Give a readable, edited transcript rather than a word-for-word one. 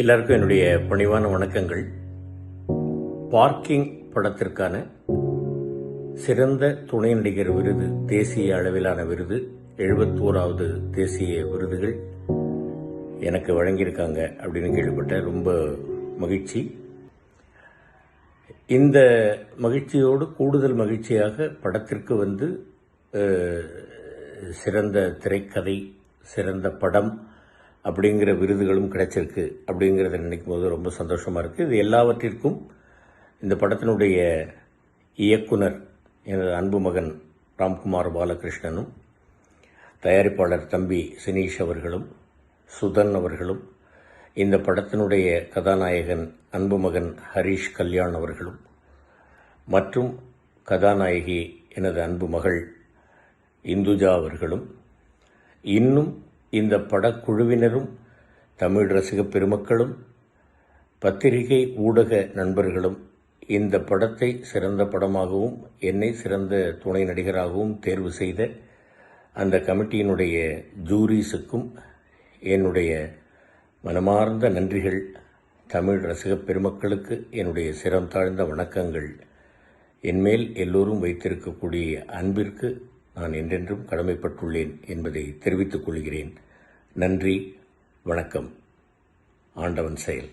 எல்லாருக்கும் என்னுடைய பணிவான வணக்கங்கள். பார்க்கிங் படத்திற்கான சிறந்த துணை நடிகர் விருது, தேசிய அளவிலான விருது, 71வது தேசிய விருதுகள் எனக்கு வழங்கியிருக்காங்க அப்படின்னு கேள்விப்பட்ட ரொம்ப மகிழ்ச்சி. இந்த மகிழ்ச்சியோடு கூடுதல் மகிழ்ச்சியாக படத்திற்கு சிறந்த திரைக்கதை, சிறந்த படம் அப்படிங்கிற விருதுகளும் கிடைச்சிருக்கு. அப்படிங்கிறத நினைக்கும் போது ரொம்ப சந்தோஷமாக இருக்குது. இது எல்லாவற்றிற்கும் இந்த படத்தினுடைய இயக்குனர் எனது அன்பு மகன் ராம்குமார் பாலகிருஷ்ணனும், தயாரிப்பாளர் தம்பி சினீஷ் அவர்களும், சுதன் அவர்களும், இந்த படத்தினுடைய கதாநாயகன் அன்பு மகன் ஹரீஷ் கல்யாண் அவர்களும், மற்றும் கதாநாயகி எனது அன்பு மகள் இந்துஜா அவர்களும், இன்னும் இந்த படக்குழுவினரும், தமிழ் ரசிக பெருமக்களும், பத்திரிகை ஊடக நண்பர்களும் இந்த படத்தை சிறந்த படமாகவும் என்னை சிறந்த துணை நடிகராகவும் தேர்வு செய்த அந்த கமிட்டியினுடைய ஜூரிஸுக்கும் என்னுடைய மனமார்ந்த நன்றிகள். தமிழ் ரசிக பெருமக்களுக்கு என்னுடைய சிரம் தாழ்ந்த வணக்கங்கள். என்மேல் எல்லோரும் வைத்திருக்கக்கூடிய அன்பிற்கு நான் என்றென்றும் கடமைப்பட்டுள்ளேன் என்பதை தெரிவித்துக் கொள்கிறேன். நன்றி, வணக்கம். ஆண்டவன் செயல்.